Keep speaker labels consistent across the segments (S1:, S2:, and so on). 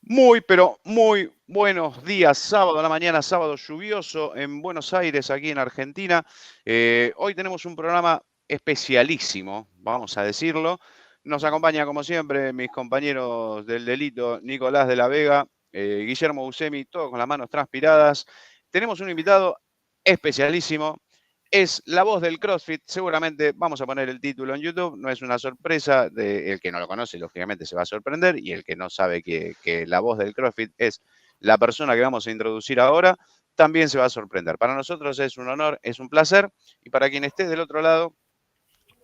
S1: Muy, pero muy buenos días. Sábado a la mañana, sábado lluvioso en Buenos Aires, aquí en Argentina. Hoy tenemos un programa especialísimo, vamos a decirlo. Nos acompaña, como siempre, mis compañeros del delito, Nicolás de la Vega, Guillermo Buscemi, todos con las manos transpiradas. Tenemos un invitado especialísimo. Es la voz del CrossFit. Seguramente vamos a poner el título en YouTube. No es una sorpresa. El que no lo conoce, lógicamente, se va a sorprender. Y el que no sabe que la voz del CrossFit es la persona que vamos a introducir ahora, también se va a sorprender. Para nosotros es un honor, es un placer. Y para quien esté del otro lado,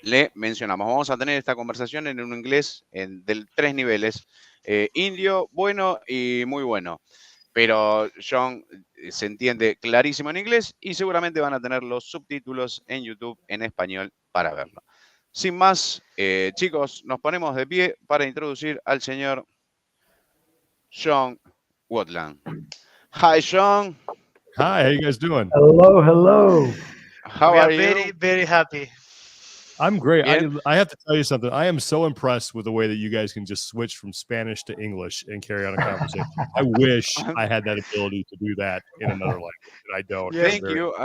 S1: le mencionamos. Vamos a tener esta conversación en un inglés de 3 niveles. Indio, bueno y muy bueno. Pero John se entiende clarísimo en inglés y seguramente van a tener los subtítulos en YouTube en español para verlo. Sin más, chicos, nos ponemos de pie para introducir al señor John Woodland. Hi, John.
S2: Hi, how you guys doing?
S3: Hello, hello.
S1: How
S4: We
S1: are
S4: are
S1: you?
S4: very, very happy.
S2: I'm great.
S1: Bien.
S2: I have to tell you something. I am so impressed with the way that you guys can just switch from Spanish to English and carry on a conversation. I wish I had that ability to do that in another language, and I don't.
S4: Yes.
S2: I'm
S1: Thank
S2: very
S1: you.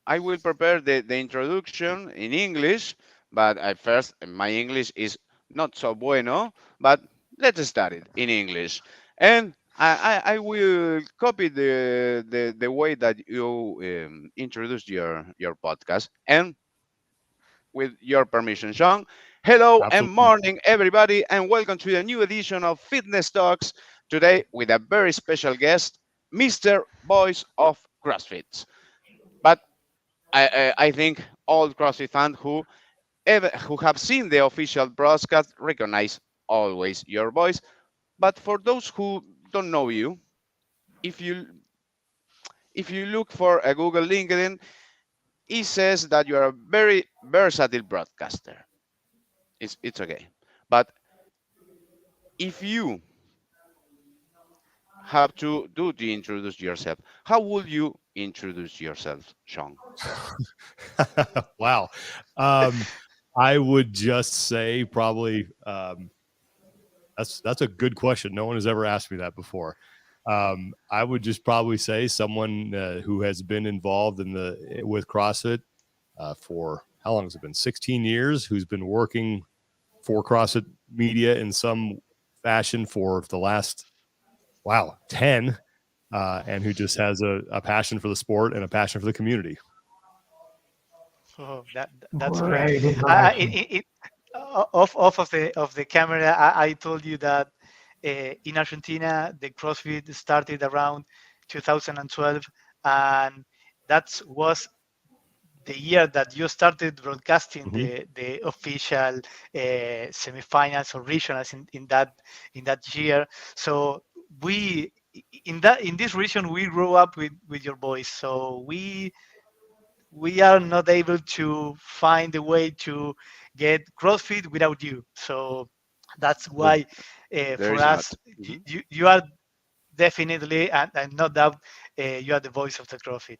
S1: I will prepare the introduction in English, but at first my English is not so bueno, but let's start it in English. And I will copy the way that you introduced your podcast. And with your permission, Sean. Hello and
S2: absolutely.
S1: morning, everybody, and welcome to the new edition of Fitness Talks. Today with a very special guest, Mr. Voice of CrossFit. But I think all CrossFit fans who have seen the official broadcast recognize always your voice. But for those who don't know you, if you if you look for a Google LinkedIn, it says that you are a very versatile broadcaster. It's okay. But if you have to do to introduce yourself, how would you introduce yourself, Sean?
S2: Wow. I would just say probably that's a good question. No one has ever asked me that before. I would just probably say someone who has been involved with CrossFit for how long has it been? 16 years. Who's been working for CrossFit Media in some fashion for the last 10, and who just has a passion for the sport and a passion for the community.
S4: Oh, that's great.
S3: Great
S4: It,
S3: introduction.
S4: it, it, off of the camera, I told you that in Argentina the CrossFit started around 2012, and that was the year that you started broadcasting
S2: Mhm.
S4: the official semifinals or regionals in that year. So we in this region we grew up with your voice. So we are not able to find a way to get CrossFit without you. So that's
S1: Well,
S4: why
S1: there
S4: for
S1: is not.
S4: us
S1: Mhm.
S4: you are definitely and no doubt you are the voice of the CrossFit.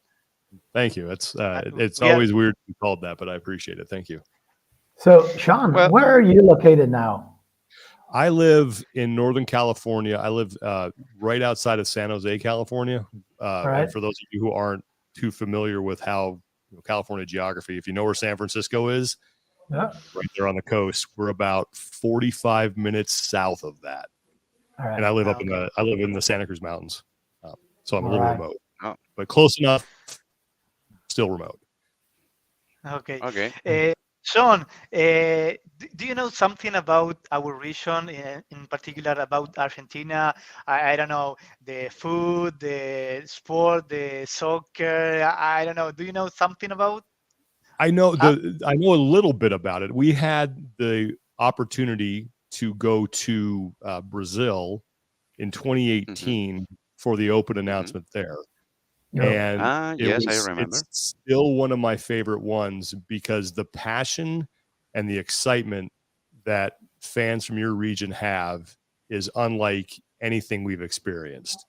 S2: Thank you. It's
S4: We are
S2: always weird to be called that, but I appreciate it. Thank you.
S3: So, Sean,
S1: Well,
S3: where are you located now?
S2: I live in Northern California. I live right outside of San Jose, California.
S3: All right.
S2: And for those of you who aren't too familiar with how California geography, if you know where San Francisco is,
S3: Yeah.
S2: right there on the coast, we're about 45 minutes south of that.
S3: All
S2: And
S3: right.
S2: I live
S4: okay.
S2: I live in the Santa Cruz Mountains, so I'm a
S3: All
S2: little
S3: right.
S2: remote,
S1: oh,
S2: but close enough. Still remote.
S4: Okay.
S1: okay.
S4: Sean, do you know something about our region, in particular about Argentina? I don't know, the food, the sport, the soccer. I don't know. Do you know something about?
S2: I know
S4: Uh,
S2: I know a little bit about it. We had the opportunity to go to Brazil in
S1: Hmm.
S2: 2018 for the open
S1: Hmm.
S2: announcement there,
S3: Yep.
S2: and
S1: Yes, I
S2: it's
S1: remember.
S2: still one of my favorite ones because the passion and the excitement that fans from your region have is unlike anything we've experienced.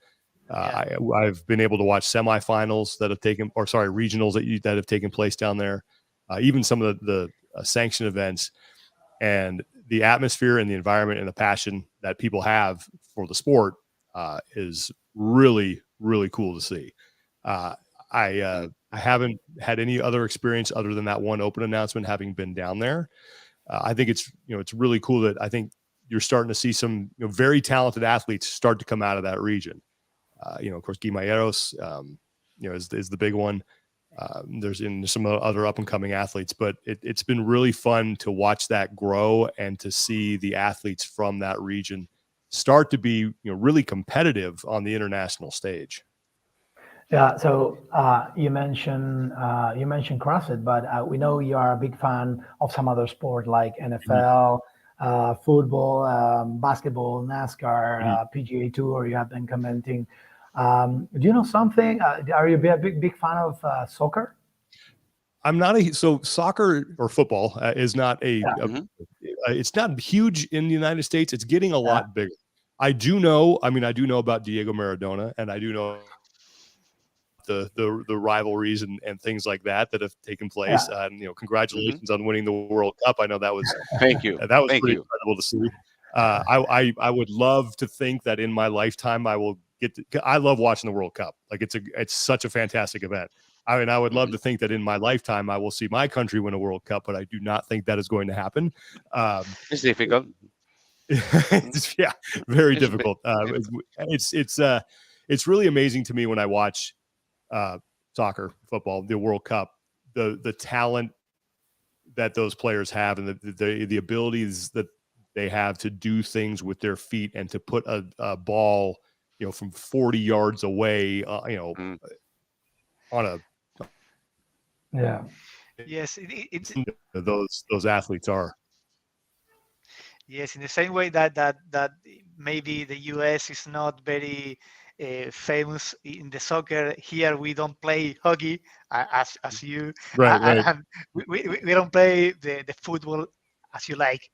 S4: yeah.
S2: I've been able to watch semifinals that have taken, or sorry, regionals that have taken place down there, even some of the sanctioned events, and the atmosphere and the environment and the passion that people have for the sport is really, really cool to see. I haven't had any other experience other than that one open announcement, having been down there. I think it's really cool that I think you're starting to see some very talented athletes start to come out of that region. Of course, Guimayeros, is the big one. There's some other up and coming athletes, but it's been really fun to watch that grow and to see the athletes from that region start to be really competitive on the international stage.
S3: Yeah. So you mentioned CrossFit, but we know you are a big fan of some other sport like NFL, football, basketball, NASCAR, PGA Tour. You have been commenting. Do you know something? Are you a big fan of soccer?
S2: I'm not so soccer or football is not it's not huge in the United States. It's getting a lot bigger. I do know about Diego Maradona, and I do know the rivalries and things like that have taken place. Congratulations on winning the World Cup. I know that was
S1: thank you.
S2: That was pretty incredible to see. I would love to think that in my lifetime I will get to, I love watching the World Cup. Like it's such a fantastic event. I mean, I would love to think that in my lifetime I will see my country win a World Cup, but I do not think that is going to happen.
S1: It's difficult.
S2: Yeah, very difficult. It's really amazing to me when I watch soccer, football, the World Cup, the talent that those players have, and the abilities that they have to do things with their feet and to put a ball, from 40 yards away, on a.
S3: Yeah.
S4: Yes, it's
S2: those athletes are.
S4: Yes, in the same way that maybe the US is not very famous in the soccer. Here we don't play hockey as you,
S2: right.
S4: And we don't play the football as you like,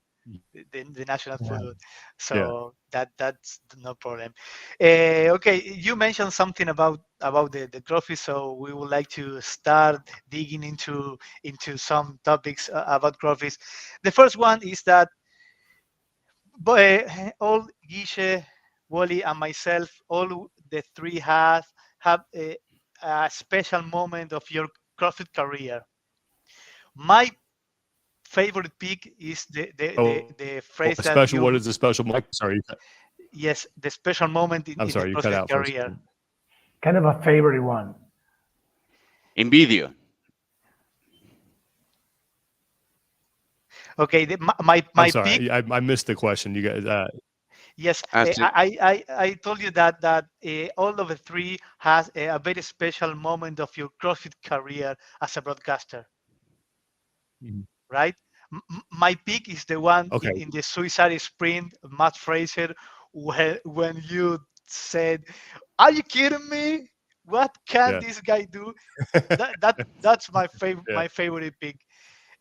S4: the national football. So that's no problem. Okay, you mentioned something about the trophy, so we would like to start digging into some topics about trophies. The first one is that all Guille, Wally, and myself, all the three have a special moment of your CrossFit career. My favorite pick is the phrase that
S2: special.
S4: you.
S2: What is the special? Sorry.
S4: Yes, the special moment in the CrossFit career.
S3: Kind of a favorite one.
S1: In video.
S4: Okay, my
S2: I'm sorry,
S4: pick.
S2: I missed the question. You guys.
S4: Yes, I told you that all of the three has a very special moment of your CrossFit career as a broadcaster, right? My pick is the one in the suicide sprint, Matt Fraser, when you said, "Are you kidding me? What can this guy do?" That's my favorite my favorite pick.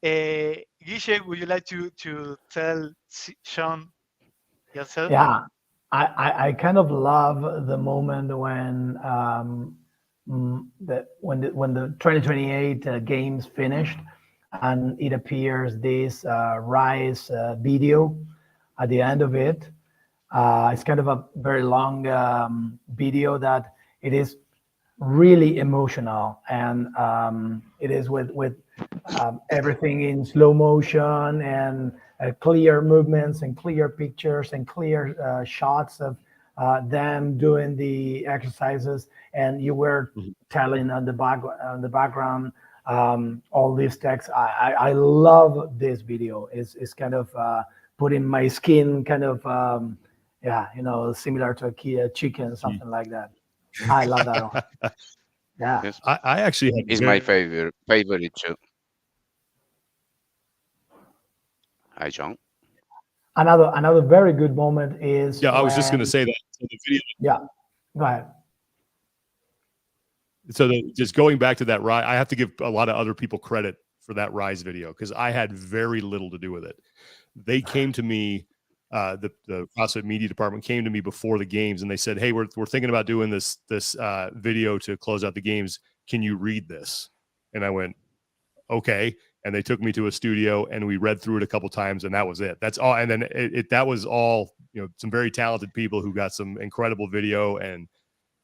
S4: Guille, would you like to tell Sean yourself?
S3: Yeah, I kind of love the moment when when the 2028 games finished, and it appears this Rise video at the end of it. It's kind of a very long video that it is really emotional, and it is with everything in slow motion and clear movements and clear pictures and clear shots of them doing the exercises, and you were telling on the background all these texts. I love this video. It's kind of putting my skin kind of similar to a chicken, something like that. I love that one. Yeah.
S1: Yes.
S2: I actually
S1: is my favorite too. Hi, John.
S3: Another very good moment is
S2: I was just going to say that. So the video,
S3: yeah, go ahead.
S2: So just going back to that Rise, I have to give a lot of other people credit for that Rise video because I had very little to do with it. They came to me, the CrossFit media department came to me before the games, and they said, "Hey, we're thinking about doing this video to close out the games. Can you read this?" And I went, "Okay." and they took me to a studio and we read through it a couple times, and that was it. That's all. And then that was all, some very talented people who got some incredible video and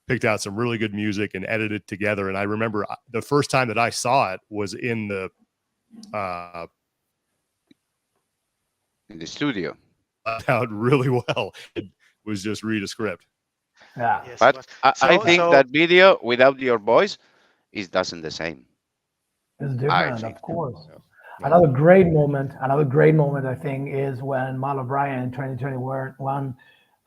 S2: picked out some really good music and edited it together. And I remember the first time that I saw it was in the
S1: studio.
S2: Out really well. It was just read a script.
S3: Yeah.
S4: Yes,
S1: But I think that video without your voice doesn't the same.
S3: It's different, of course.
S2: Yeah.
S3: Another great moment, I think, is when Mal O'Brien in 2021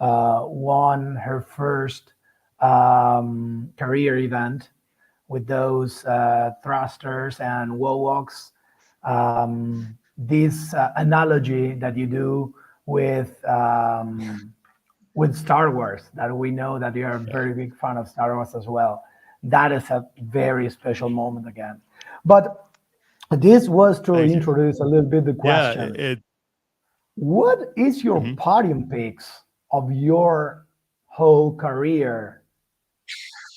S3: won her first career event with those thrusters and wall walks. This analogy that you do with Star Wars, that we know that you're a very big fan of Star Wars as well. That is a very special moment again. But this was to introduce a little bit the question.
S2: Yeah,
S3: what is your podium picks of your whole career?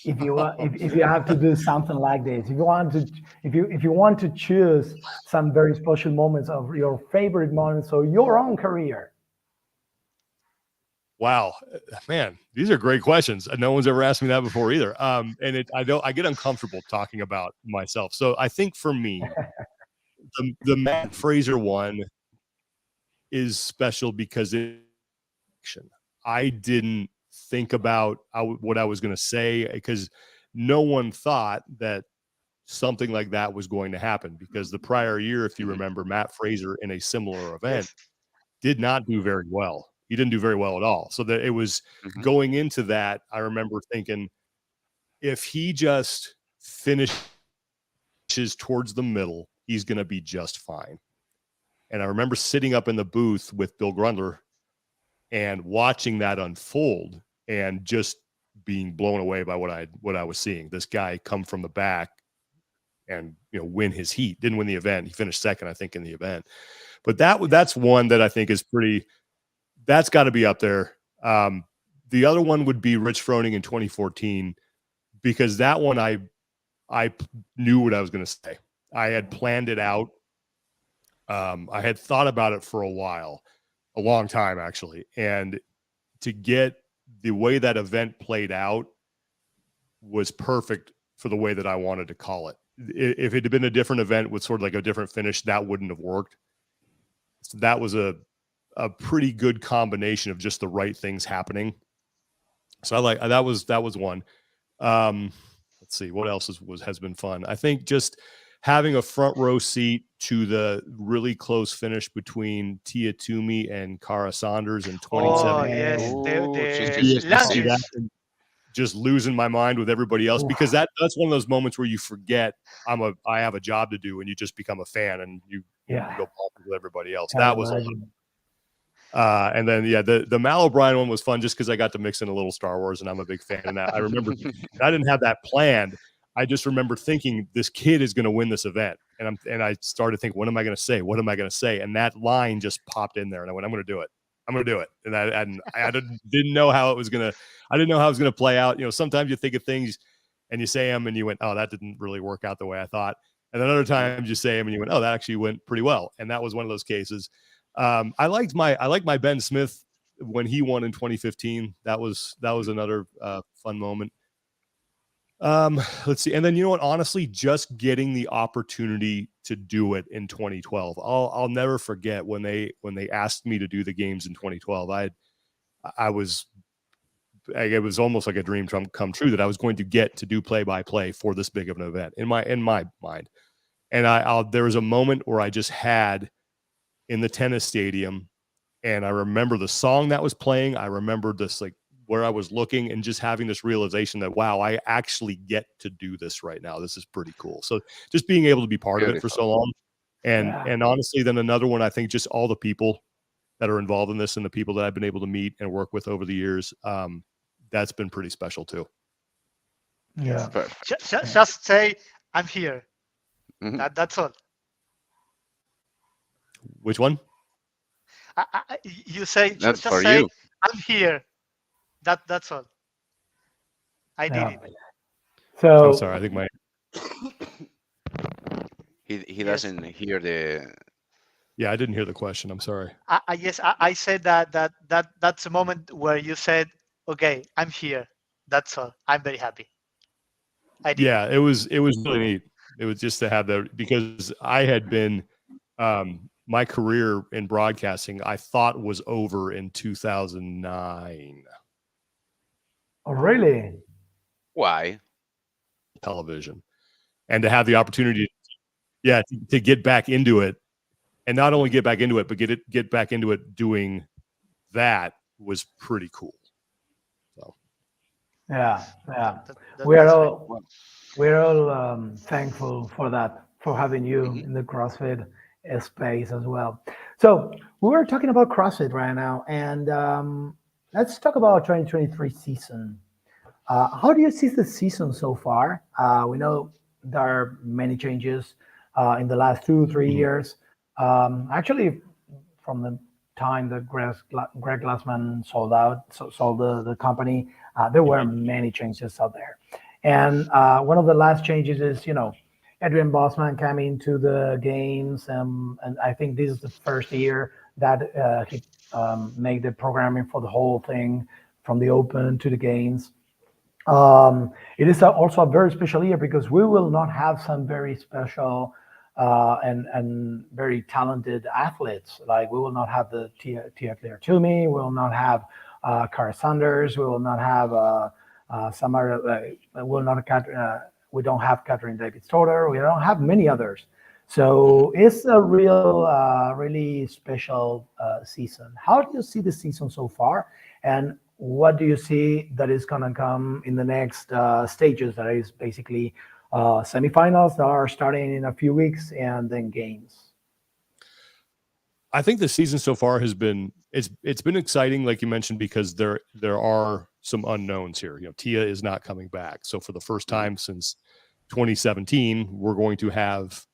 S3: If you have to do something like this, if you want to choose some very special moments of your favorite moments of your own career.
S2: Wow, man, these are great questions. No one's ever asked me that before either. And I get uncomfortable talking about myself. So I think for me, the Matt Fraser one is special because I didn't think about what I was going to say, because no one thought that something like that was going to happen, because the prior year, if you remember, Matt Fraser in a similar event did not do very well. He didn't do very well at all. So that it was going into that, I remember thinking, if he just finishes towards the middle, he's going to be just fine. And I remember sitting up in the booth with Bill Grundler and watching that unfold and just being blown away by what I was seeing. This guy come from the back and win his heat. Didn't win the event. He finished second, I think, in the event. But that's one that I think is pretty. That's got to be up there. The other one would be Rich Froning in 2014, because that one I knew what I was going to say. I had planned it out. I had thought about it for a long time actually, and to get the way that event played out was perfect for the way that I wanted to call it. If it had been a different event with sort of like a different finish, that wouldn't have worked. So that was a pretty good combination of just the right things happening. So that was one. Let's see what else has been fun. I think just having a front row seat to the really close finish between Tia Toomey and Cara Saunders in 2017.
S4: Yes,
S2: just losing my mind with everybody else, because that's one of those moments where you forget I have a job to do, and you just become a fan and you go pop with everybody else. That was a lot. And then the Mal O'Brien one was fun just because I got to mix in a little Star Wars, and I'm a big fan of that. I remember I didn't have that planned. I just remember thinking this kid is going to win this event, and I started thinking, what am I going to say? What am I going to say? And that line just popped in there, and I went, I'm going to do it. I'm going to do it. And I didn't know how it was going to. I didn't know how it was going to play out. Sometimes you think of things and you say them, and you went, oh, that didn't really work out the way I thought. And then other times you say them, and you went, oh, that actually went pretty well. And that was one of those cases. I liked my Ben Smith when he won in 2015. That was another fun moment. Let's see. And then, honestly, just getting the opportunity to do it in 2012. I'll never forget when they asked me to do the games in 2012. It was almost like a dream come true that I was going to get to do play-by-play for this big of an event in my mind. And there was a moment where I just had in the tennis stadium, and I remember the song that was playing. I remember this, like, where I was looking and just having this realization that, wow, I actually get to do this right now. This is pretty cool. So just being able to be part of it for so long. And honestly, then another one, I think just all the people that are involved in this and the people that I've been able to meet and work with over the years, that's been pretty special too.
S3: Yeah.
S4: Just say, I'm here. That's all.
S2: Which one?
S4: You say,
S1: that's
S4: just
S1: for
S4: say,
S1: you.
S4: I'm here. That's all. I did it.
S3: So
S2: sorry, I think
S1: He
S4: Yes.
S1: doesn't hear the.
S2: Yeah, I didn't hear the question. I'm sorry.
S4: I said that's a moment where you said, "Okay, I'm here." That's all. I'm very happy. I did.
S2: Yeah, it was really neat. It was just to have that, because I had been my career in broadcasting, I thought, was over in 2009.
S3: Oh, really?
S1: Why?
S2: Television, and to have the opportunity, to get back into it, and not only get back into it, but get back into it doing that was pretty cool. So
S3: Yeah, yeah.
S4: That-
S3: We are
S4: that's great.
S3: all we're all thankful for that, for having you
S1: Mhm.
S3: in the CrossFit space as well. So we were talking about CrossFit right now, and let's talk about 2023 season. How do you see the season so far? We know there are many changes in the last 2-3
S2: Mhm.
S3: years. Actually, from the time that Greg Glassman sold the company, there were many changes out there. And one of the last changes is, Adrian Bossman coming to the games, and I think this is the first year that he made the programming for the whole thing, from the Open to the games. It is also a very special year because we will not have some very special and very talented athletes. Like, we will not have the Tia Claire Toomey, we will not have Cara Sanders, we will not have some other, we don't have Catherine David-Stoddard, we don't have many others. So it's a really special season. How do you see the season so far? And what do you see that is going to come in the next stages? That is basically semifinals that are starting in a few weeks, and then games.
S2: I think the season so far has been it's been exciting, like you mentioned, because there are some unknowns here. Tia is not coming back, so for the first time since 2017, we're going to have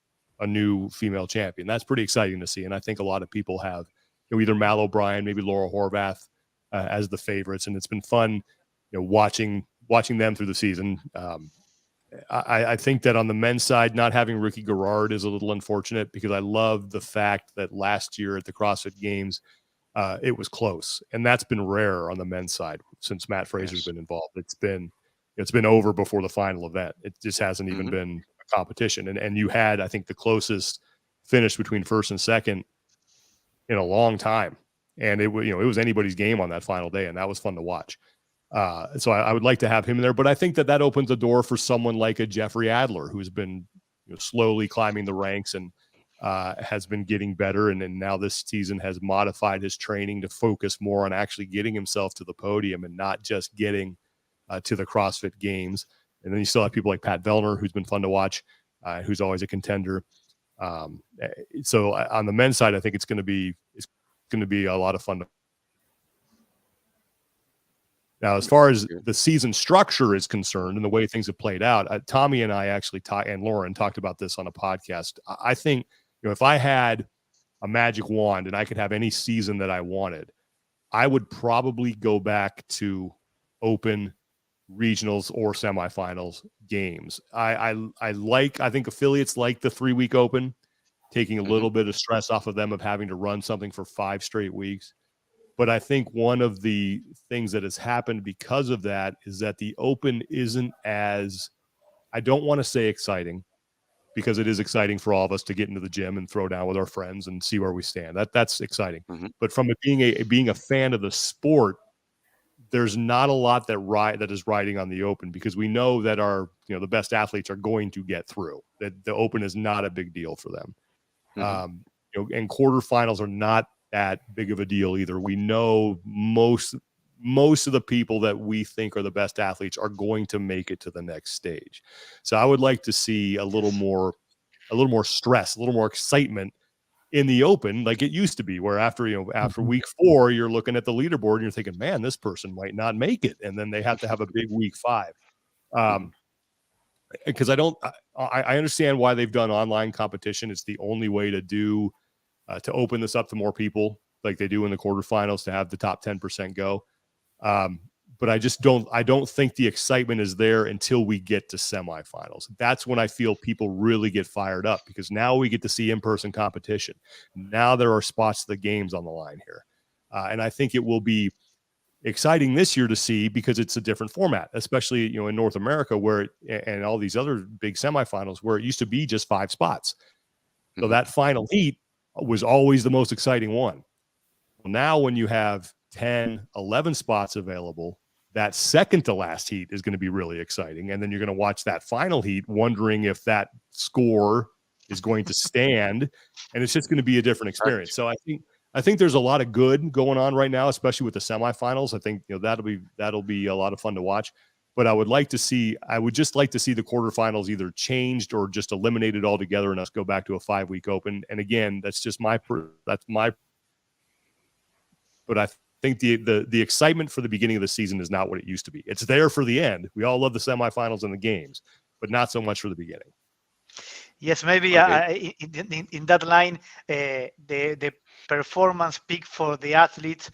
S2: a new female champion. That's pretty exciting to see, and I think a lot of people have either Mal O'Brien, maybe Laura Horvath as the favorites, and it's been fun, watching them through the season. I think that on the men's side, not having Ricky Garrard is a little unfortunate, because I love the fact that last year at the CrossFit Games, it was close, and that's been rare on the men's side since Matt Fraser's been involved. It's been over before the final event. It just hasn't even been a competition, and you had, I think, the closest finish between first and second in a long time, and it was anybody's game on that final day, and that was fun to watch. So I would like to have him in there, but I think that opens the door for someone like a Jeffrey Adler, who's been slowly climbing the ranks and has been getting better. And then now this season has modified his training to focus more on actually getting himself to the podium and not just getting to the CrossFit Games. And then you still have people like Pat Vellner, who's been fun to watch, who's always a contender. So on the men's side, I think it's going to be a lot of fun. Now, as far as the season structure is concerned and the way things have played out, Tommy and I actually and Lauren talked about this on a podcast. I think, if I had a magic wand and I could have any season that I wanted, I would probably go back to Open, regionals, or semifinals, games. I think affiliates like the 3-week Open, taking a little bit of stress off of them of having to run something for 5 straight weeks. But I think one of the things that has happened because of that is that the Open isn't as, I don't want to say exciting, because it is exciting for all of us to get into the gym and throw down with our friends and see where we stand. That's exciting. But from being a fan of the sport, there's not a lot that is riding on the Open, because we know that our the best athletes are going to get through. That the Open is not a big deal for them. And quarterfinals are not that big of a deal either. We know most of the people that we think are the best athletes are going to make it to the next stage. So I would like to see a little more stress, a little more excitement in the Open, like it used to be, where after week 4, you're looking at the leaderboard and you're thinking, man, this person might not make it, and then they have to have a big week 5. Because I understand why they've done online competition. It's the only way to do to open this up to more people, like they do in the quarterfinals, to have the top 10% go. but I don't think the excitement is there until we get to semifinals. That's when I feel people really get fired up, because now we get to see in-person competition. Now there are spots to the games on the line here. And I think it will be exciting this year to see, because it's a different format, especially, in North America and all these other big semifinals where it used to be just 5 spots. So that final heat was always the most exciting one. Now when you have 10, 11 spots available, that second to last heat is going to be really exciting. And then you're going to watch that final heat wondering if that score is going to stand, and it's just going to be a different experience. So I think there's a lot of good going on right now, especially with the semifinals. I think that'll be a lot of fun to watch. But I would just like to see the quarterfinals either changed or just eliminated altogether and us go back to a 5-week open. And again, that's my. But I think the excitement for the beginning of the season is not what it used to be. It's there for the end. We all love the semifinals and the games, but not so much for the beginning.
S4: Yes, maybe
S1: Okay.
S4: in that line, the performance peak for the athletes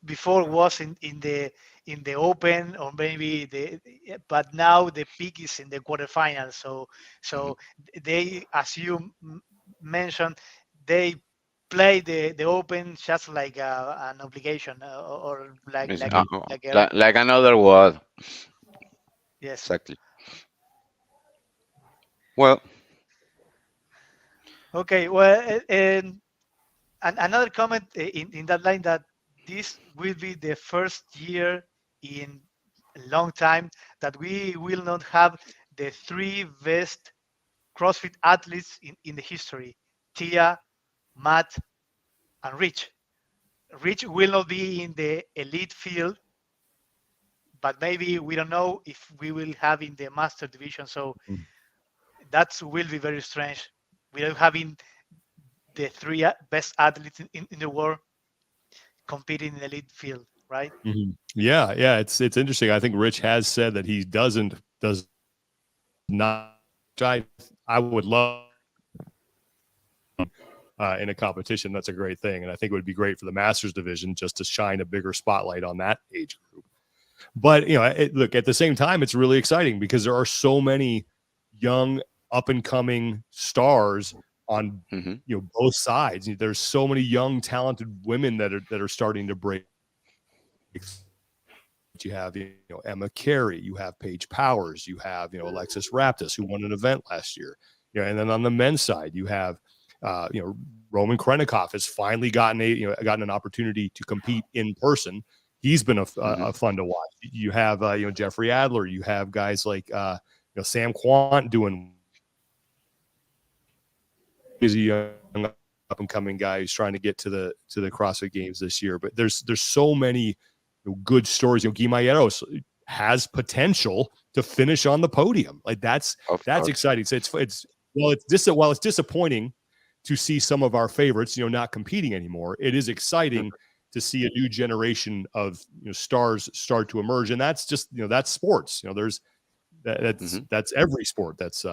S4: before was in the open, or maybe but now the peak is in the quarterfinals. So they, as you mentioned, they play the open just like an obligation, or like
S1: It's,
S4: like
S1: uh,
S4: a, like a,
S1: like another word.
S4: yes.
S1: Exactly. Well,
S4: Okay. Well, and another comment in that line, that this will be the first year in a long time that we will not have the 3 best CrossFit athletes in the history: Tia, Matt, and Rich. Rich will not be in the elite field, but maybe we don't know if we will have in the master division. So that will be very strange. Without having the 3 best athletes in the world competing in the elite field, right?
S2: Mm-hmm. Yeah, it's interesting. I think Rich has said that he does not. I would love in a competition. That's a great thing, and I think it would be great for the Masters division just to shine a bigger spotlight on that age group. But look, at the same time, it's really exciting because there are so many young, up and coming stars on both sides. There's so many young, talented women that are starting to break. You have Emma Carey, you have Paige Powers, you have Alexis Raptis, who won an event last year. And then on the men's side, you have Roman Krennikov has finally gotten an opportunity to compete in person. He's been a fun to watch. You have Jeffrey Adler, you have guys like Sam Quant doing. He's a young up and coming guy who's trying to get to the CrossFit Games this year. But there's so many good stories. Guimayeros has potential to finish on the podium. Like that's exciting. So it's disappointing to see some of our favorites, not competing anymore. It is exciting to see a new generation of stars start to emerge, and that's just that's sports. That's every sport. That's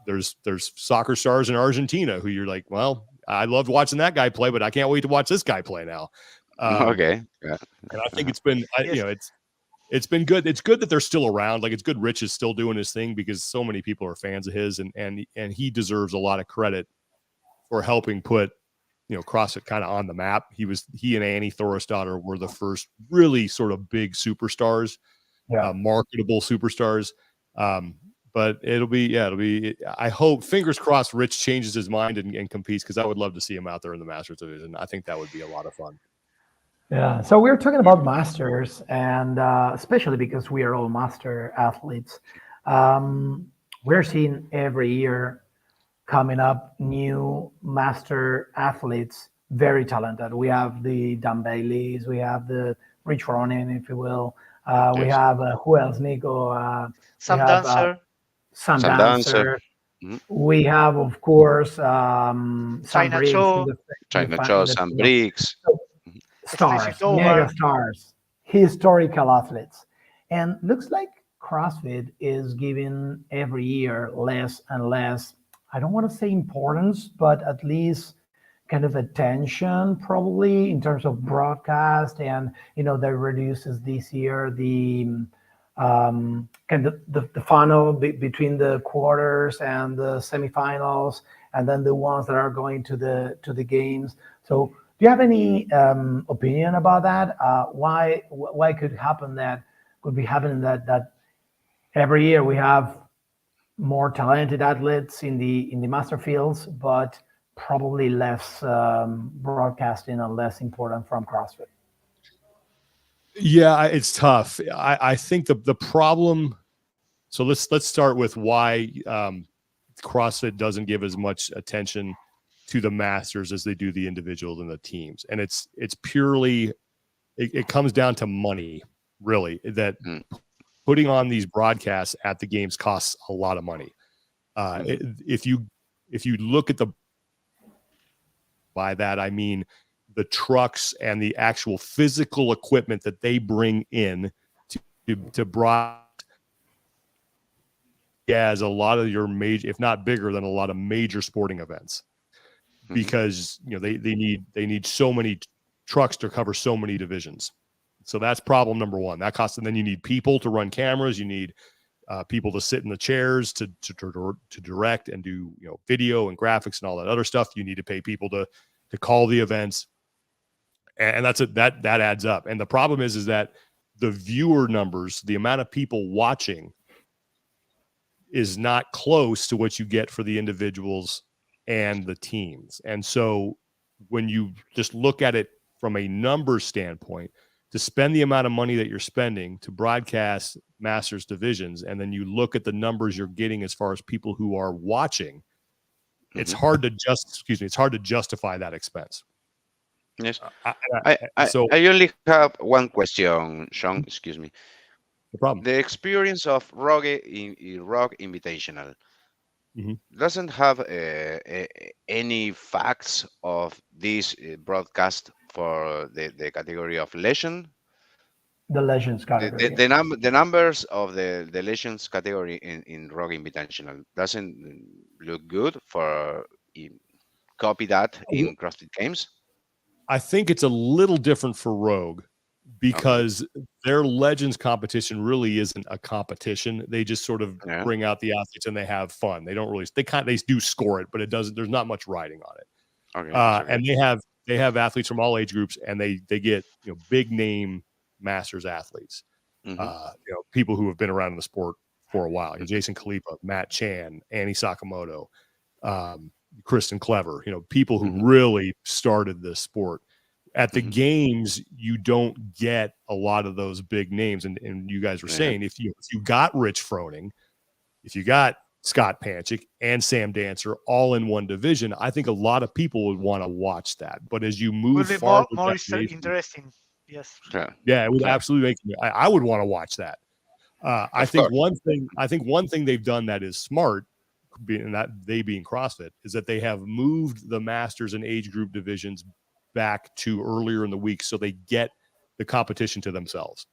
S2: there's soccer stars in Argentina who you're like, well, I loved watching that guy play, but I can't wait to watch this guy play now.
S1: Okay. Yeah.
S2: And I think it's been, it's been good. It's good that they're still around. Like, it's good Rich is still doing his thing, because so many people are fans of his, and he deserves a lot of credit for helping put CrossFit kind of on the map. He and Annie Thorisdottir were the first really sort of big superstars, marketable superstars. But it'll be. I hope, fingers crossed, Rich changes his mind and competes, because I would love to see him out there in the Masters division. I think that would be a lot of fun.
S3: Yeah. So we're talking about Masters, and especially because we are all master athletes, we're seeing every year coming up new master athletes, very talented. We have the Dan Baileys, we have the Rich Ronin, if you will. We have who else, Nico?
S4: Sam Dancer.
S3: Sam Dancer. Mm-hmm. We have, of course, Sam Briggs.
S1: China Cho, Sam Briggs.
S3: Stars, mega stars, historical athletes. And looks like CrossFit is giving every year less and less, I don't want to say importance, but at least kind of attention probably in terms of broadcast, and that reduces this year the kind of the funnel between the quarters and the semifinals, and then the ones that are going to the games. So do you have any opinion about that? Why could be happening that every year we have more talented athletes in the master fields, but probably less broadcasting and less important from CrossFit?
S2: Yeah, it's tough. I think the problem. So let's start with why CrossFit doesn't give as much attention to the masters as they do the individuals and the teams, and it's purely it comes down to money, really. That putting on these broadcasts at the games costs a lot of money. If you look at by that I mean the trucks and the actual physical equipment that they bring in to broadcast. As a lot of your major, if not bigger than a lot of major sporting events, because they need so many trucks to cover so many divisions. So that's problem number one. That costs, and then you need people to run cameras. You need people to sit in the chairs to direct and do video and graphics and all that other stuff. You need to pay people to call the events, and that adds up. And the problem is that the viewer numbers, the amount of people watching, is not close to what you get for the individuals and the teams. And so when you just look at it from a numbers standpoint, to spend the amount of money that you're spending to broadcast masters divisions, and then you look at the numbers you're getting as far as people who are watching, it's hard to justify that expense.
S1: Yes.
S2: I
S1: only have one question, Sean. Excuse me.
S2: No problem.
S1: The experience of Rock Invitational doesn't have any facts of this broadcast for the category of legend.
S3: The legends category.
S1: The numbers of the legends category in Rock Invitational doesn't look good for copy that in CrossFit Games.
S2: I think it's a little different for Rogue, because their legends competition really isn't a competition. They just sort of bring out the athletes and they have fun. They don't really, they do score it, but there's not much riding on it. And they have athletes from all age groups, and they get, big name masters athletes, people who have been around in the sport for a while. Jason Khalipa, Matt Chan, Annie Sakamoto, Kristen Clever, people who really started this sport. At the games, you don't get a lot of those big names. And you guys were saying, if you got Rich Froning, if you got Scott Panchik and Sam Dancer all in one division, I think a lot of people would want to watch that. But as you move forward,
S4: more interesting. Yes.
S2: Yeah, it would absolutely make me. I would want to watch that. I think one thing they've done that is smart, being that they being CrossFit, is that they have moved the masters and age group divisions back to earlier in the week, so they get the competition to themselves.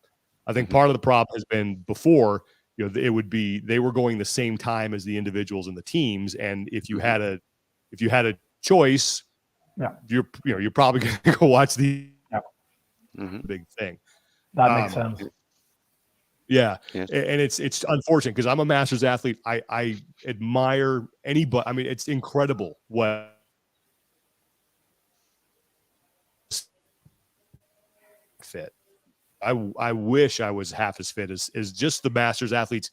S2: I think part of the problem has been before, it would be they were going the same time as the individuals and the teams, and if you had a choice, you're probably going to go watch the big thing.
S3: That makes sense.
S2: Yeah, yes. And it's unfortunate because I'm a masters athlete. I admire anybody. I mean, it's incredible what fit. I wish I was half as fit as just the masters athletes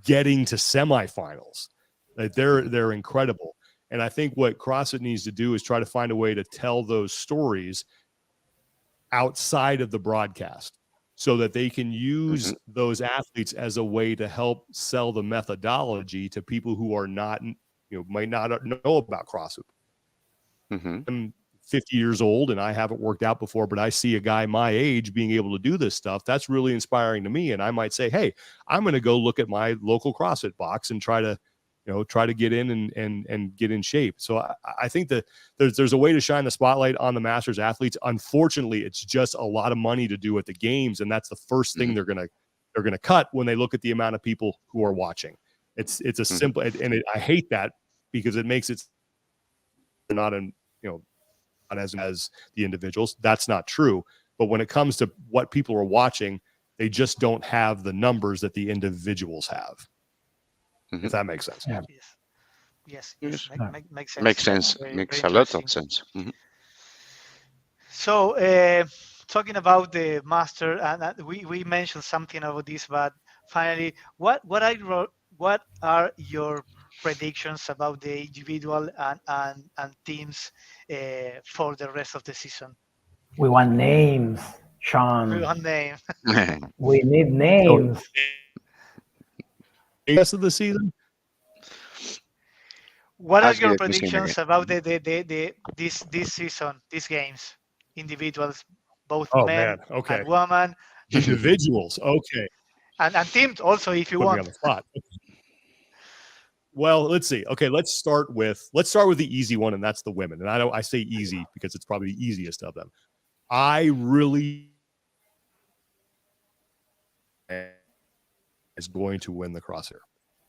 S2: getting to semifinals. Like they're incredible. And I think what CrossFit needs to do is try to find a way to tell those stories outside of the broadcast, so that they can use those athletes as a way to help sell the methodology to people who are not, might not know about CrossFit. I'm 50 years old and I haven't worked out before, but I see a guy my age being able to do this stuff. That's really inspiring to me. And I might say, hey, I'm going to go look at my local CrossFit box and try to get in and get in shape. So I think that there's a way to shine the spotlight on the masters athletes. Unfortunately, it's just a lot of money to do at the games, and that's the first thing they're gonna cut when they look at the amount of people who are watching. It's a simple, and I hate that because it makes it not as the individuals. That's not true. But when it comes to what people are watching, they just don't have the numbers that the individuals have. If that makes sense.
S3: Yeah.
S4: Yes.
S1: Yes.
S4: Makes sense.
S1: Makes sense.
S4: Very,
S1: Makes
S4: very
S1: a lot
S4: interesting.
S1: of sense.
S4: So, talking about the master, and we mentioned something about this, but finally, what are your predictions about the individual and teams for the rest of the season?
S3: We want names, Sean.
S4: One name.
S3: We need names.
S2: Rest of the season.
S4: What are
S1: Ask
S4: your
S1: me the question
S4: predictions
S1: again.
S4: about this season, these games, individuals, both
S2: Oh
S4: men
S2: man. Okay.
S4: and women,
S2: Individuals. Okay.
S4: and teams also, if you
S2: Put me
S4: want.
S2: on the spot. Well, let's see. Okay, let's start with the easy one, and that's the women. And I say easy because it's probably the easiest of them. I really is going to win the crosshair.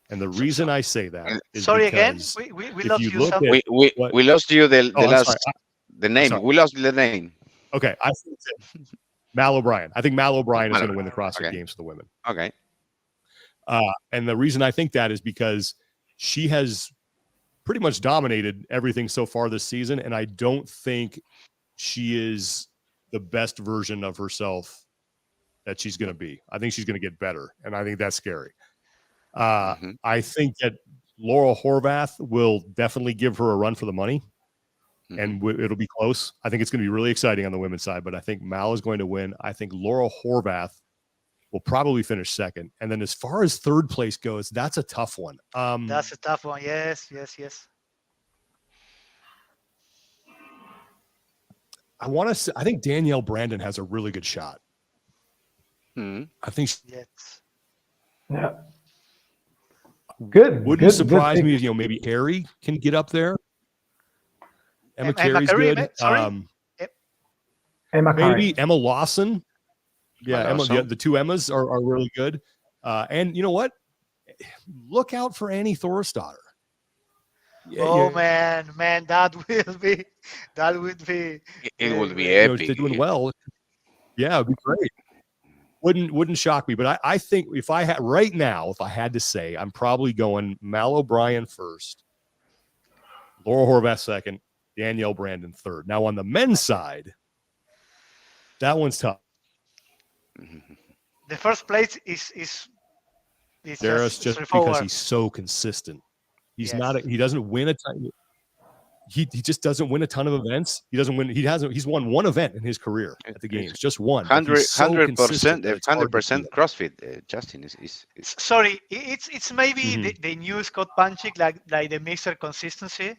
S2: And the reason I say that is
S4: Sorry again,
S2: because
S4: we
S2: if
S4: lost
S2: you
S4: you
S2: look
S4: some.
S2: at
S1: we lost you the
S2: I'm
S1: last
S2: sorry.
S1: the name.
S2: sorry.
S1: We lost the name.
S2: Okay, I think that Mal O'Brien. I think Mal O'Brien is
S1: Mal
S2: going to win the
S1: O'Brien,
S2: CrossFit
S1: okay.
S2: Games for the women.
S1: Okay.
S2: And the reason I think that is because she has pretty much dominated everything so far this season, and I don't think she is the best version of herself that she's going to be. I think she's going to get better, and I think that's scary. I think that Laura Horvath will definitely give her a run for the money, and it'll be close. I think it's going to be really exciting on the women's side, but I think Mal is going to win. I think Laura Horvath will probably finish second. And then as far as third place goes, that's a tough one.
S4: That's a tough one. Yes.
S2: I think Danielle Brandon has a really good shot. I think
S4: Yes.
S3: Yeah. Good.
S2: Wouldn't surprise me if, maybe Harry can get up there. Emma Carey's good.
S3: Emma
S2: maybe
S3: Carey.
S2: Emma Lawson. Yeah,
S1: Emma
S2: Emma,
S1: Lawson.
S2: the two Emmas are really good. And you know what? Look out for Annie Thorstadter.
S4: Oh man, that would be.
S1: It would be
S2: if
S1: epic.
S2: they're doing well. Yeah, it'd be great. Wouldn't shock me, but I think if I had to say, I'm probably going Mal O'Brien first, Laura Horvath second, Danielle Brandon third. Now on the men's side, that one's tough.
S4: The first place is
S2: Darius just because he's so consistent. He's he doesn't win a ton. He just doesn't win a ton of events. He doesn't win. He's won one event in his career at the games, just one.
S1: 100%, 100% CrossFit. Justin is.
S4: Sorry, it's maybe the new Scott Panchik, like the Mr. Consistency.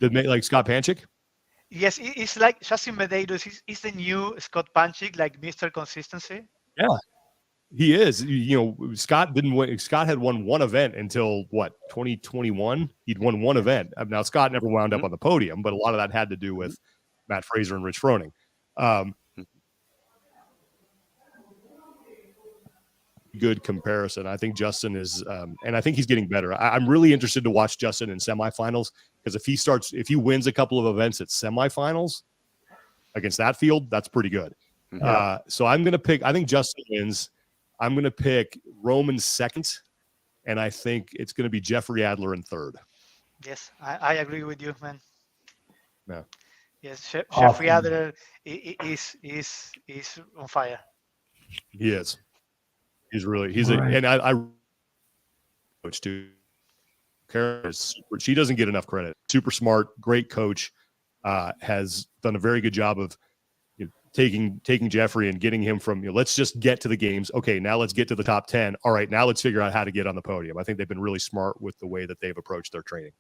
S2: Like Scott Panchik?
S4: Yes, it's like Justin Medeiros. He's the new Scott Panchik, like Mr. Consistency.
S2: Yeah. He is. Scott didn't win. Scott had won one event until 2021. He'd won one event. Now Scott never wound up on the podium, but a lot of that had to do with Matt Fraser and Rich Froning. Good comparison. I think Justin is, and I think he's getting better. I'm really interested to watch Justin in semifinals because if he wins a couple of events at semifinals against that field, that's pretty good. So I'm going to pick. I think Justin wins. I'm going to pick Roman second, and I think it's going to be Jeffrey Adler in third.
S4: Yes, I agree with you, man.
S2: Yeah.
S4: Yes, Jeffrey Adler is on fire.
S2: He is. And I coach too. She doesn't get enough credit. Super smart, great coach. Has done a very good job of taking Jeffrey and getting him from, let's just get to the games. Okay, now let's get to the top 10. All right, now let's figure out how to get on the podium. I think they've been really smart with the way that they've approached their training.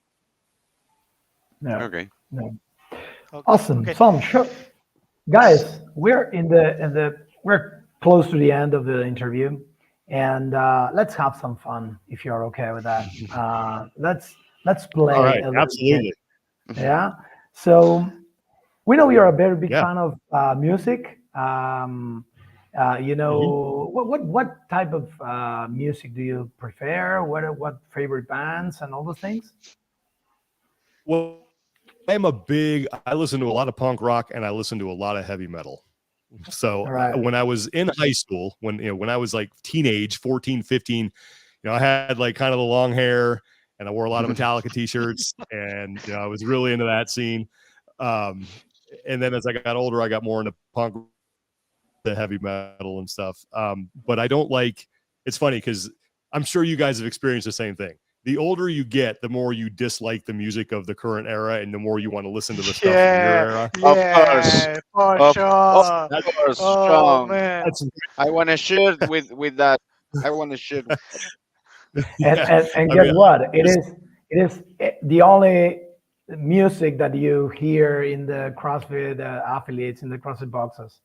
S3: Yeah.
S1: Okay.
S3: Yeah. Awesome. Okay. Sure. Guys, we're we're close to the end of the interview, and let's have some fun if you're okay with that. Let's play.
S2: All right, absolutely.
S3: Bit. Yeah. So we know you're a very big fan of music. What type of music do you prefer? What favorite bands and all those things?
S2: Well, I listen to a lot of punk rock and I listen to a lot of heavy metal. So when I was in high school, when I was like teenage, 14, 15, I had like kind of the long hair and I wore a lot of Metallica t-shirts and, I was really into that scene. And then as I got older, I got more into punk, the heavy metal and stuff. But I don't like, it's funny because I'm sure you guys have experienced the same thing. The older you get, the more you dislike the music of the current era and the more you want to listen to the stuff from your era.
S4: Yeah, for sure.
S1: Of course, Sean.
S4: Man.
S1: I want to share with that. I want to share.
S3: And guess what? It is the only music that you hear in the CrossFit affiliates, in the CrossFit boxes,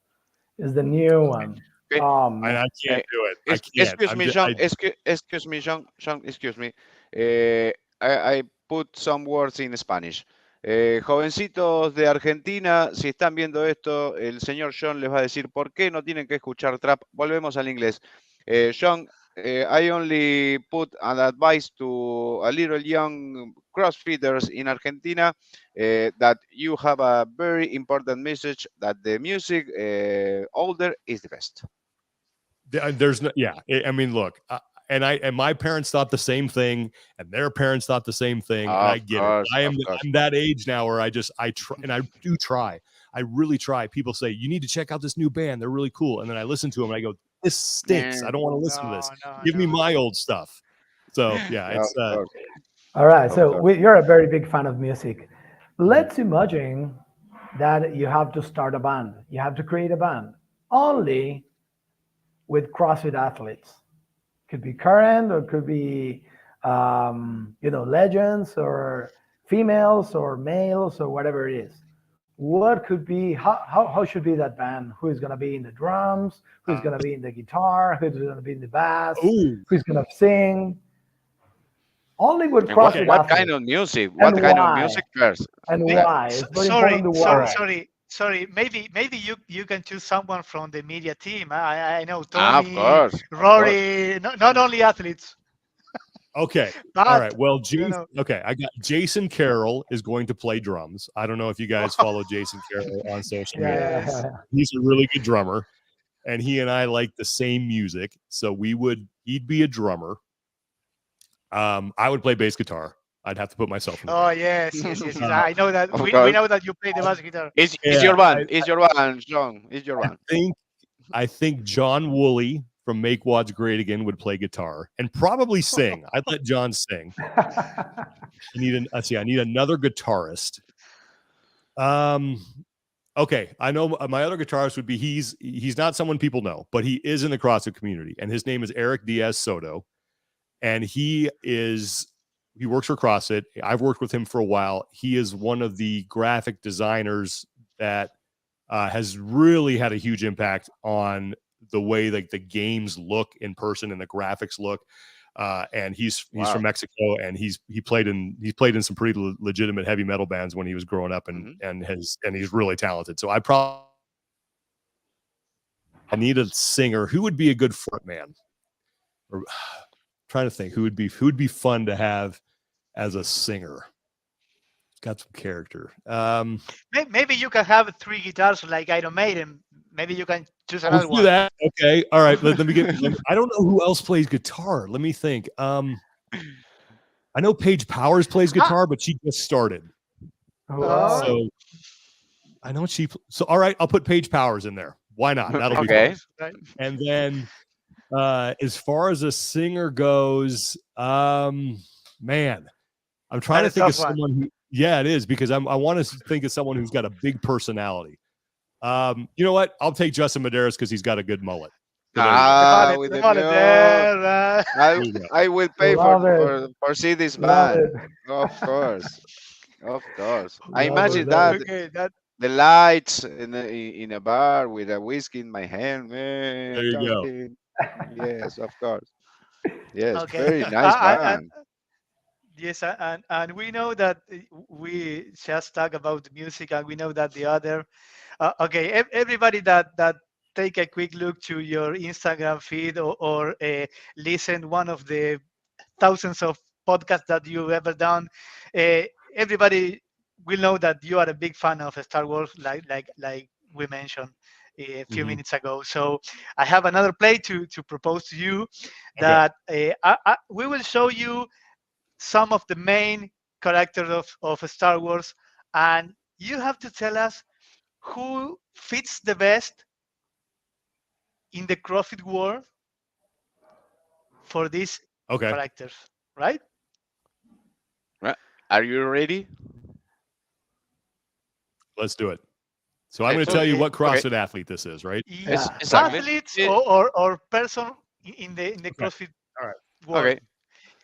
S3: is the new one. Oh man,
S2: I can't do it. I can't.
S1: Excuse me, John. Excuse me, John. Excuse me. I put some words in Spanish. Jovencitos de Argentina, si están viendo esto, el señor John les va a decir por qué no tienen que escuchar trap. Volvemos al inglés. John, I only put an advice to a little young CrossFitters in Argentina that you have a very important message that the music older is the best.
S2: There's no, yeah. I mean, look, and my parents thought the same thing, and their parents thought the same thing, and I get it. I'm that age now where I try, and I do try. I really try. People say you need to check out this new band; they're really cool, and then I listen to them, and I go, "This stinks. I don't want to listen to this. Give me my old stuff." So yeah, it's
S3: all right. So you're a very big fan of music. Let's imagine that you have to start a band. You have to create a band only with CrossFit athletes. Could be current or could be, legends or females or males or whatever it is. What could be, how should be that band? Who's going to be in the drums? Who's going to be in the guitar? Who's going to be in the bass? Who's going to sing? Only with CrossFit
S1: What kind of music? What kind of music first?
S3: And why?
S4: Sorry. Maybe you can choose someone from the media team. I know Tony,
S1: of course,
S4: Rory, not only athletes.
S2: Okay. All right. Well, okay. I got Jason Carroll is going to play drums. I don't know if you guys follow Jason Carroll on social media. He's a really good drummer, and he and I like the same music. So he'd be a drummer. I would play bass guitar. I'd have to put myself in.
S4: Oh yes. I know that. We know that you play the bass guitar.
S1: Is your band? Is your band, John? Is your band?
S2: I think John Woolley from Make Wads Great Again would play guitar and probably sing. I'd let John sing. I need another guitarist. Okay, I know my other guitarist would be he's not someone people know, but he is in the CrossFit community, and his name is Eric Diaz Soto, and he works for CrossFit. I've worked with him for a while. He is one of the graphic designers that has really had a huge impact on the way like the games look in person and the graphics look. And he's from Mexico, and he played in some pretty legitimate heavy metal bands when he was growing up, and he's really talented. So I need a singer. Who would be a good front man? Or trying to think who would be fun to have as a singer. Got some character.
S4: Maybe you can have 3 guitars like Iron Maiden. Maybe you can choose another one.
S2: Do that. Okay. All right. Let me get. I don't know who else plays guitar. Let me think. I know Paige Powers plays guitar, but she just started. So I know she. So all right, I'll put Paige Powers in there. Why not? That'll be fun. And then, as far as a singer goes, man, I'm trying to think of someone who. Yeah, it is, because I want to think of someone who's got a big personality. You know what? I'll take Justin Medeiros because he's got a good mullet.
S1: I will pay for see this band. Of course. I imagine that the lights in a bar with a whiskey in my hand. Man,
S2: there you go.
S1: Yes, of course. Yes, very nice band.
S4: Yes, and we know that we just talk about the music, and we know that the other. Everybody that take a quick look to your Instagram feed or listen one of the thousands of podcasts that you've ever done. everybody will know that you are a big fan of Star Wars, like we mentioned a few minutes ago. So I have another play to propose to you that we will show you some of the main characters of Star Wars, and you have to tell us who fits the best in the CrossFit world for these characters, right?
S1: Right. Are you ready?
S2: Let's do it. So I'm going to tell you what CrossFit athlete this is, right?
S4: Yeah.
S1: Exactly.
S4: Athletes or person in the CrossFit world.
S1: Okay.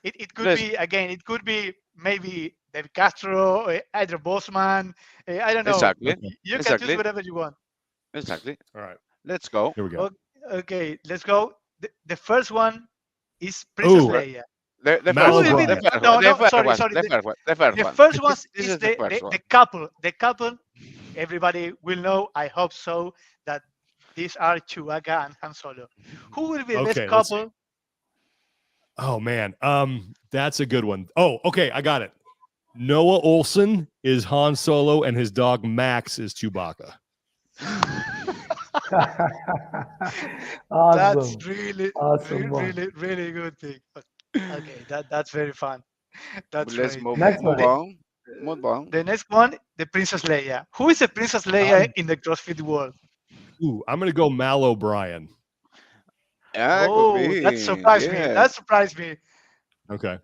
S4: It could be, again, it could be maybe David Castro, Adrian Bosman. I don't know.
S1: Exactly.
S4: You can choose whatever you want.
S1: Exactly.
S2: All right.
S1: Let's go.
S2: Here we go.
S4: Okay, let's go. The first one is Princess Leia.
S1: The
S4: first one is the couple. The couple, everybody will know, I hope so, that these are Chewbacca and Han Solo. Who will be the best couple?
S2: Oh man, that's a good one. Oh, okay, I got it. Noah Olson is Han Solo, and his dog Max is Chewbacca.
S3: Awesome.
S4: That's really,
S3: awesome
S4: really good thing. Okay, that's very fun. That's
S1: Let's
S4: great.
S1: move
S3: on.
S1: Move on.
S4: The next one, the Princess Leia. Who is the Princess Leia in the CrossFit world?
S2: Ooh, I'm gonna go Mal O'Brien.
S4: That surprised me. That surprised me.
S2: Okay.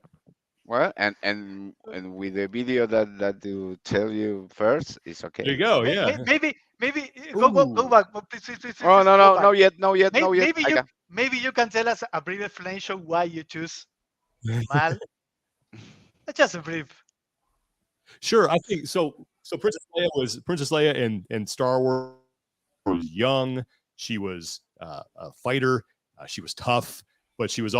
S1: Well, and with the video that you tell you first, it's okay.
S2: There you go. Yeah.
S4: Maybe go back. Please.
S1: Oh no, no yet.
S4: Maybe you can tell us a brief explanation why you choose Mal. Just a brief.
S2: Sure. I think so. So Princess Leia in Star Wars was young. She was a fighter. She was tough, but she had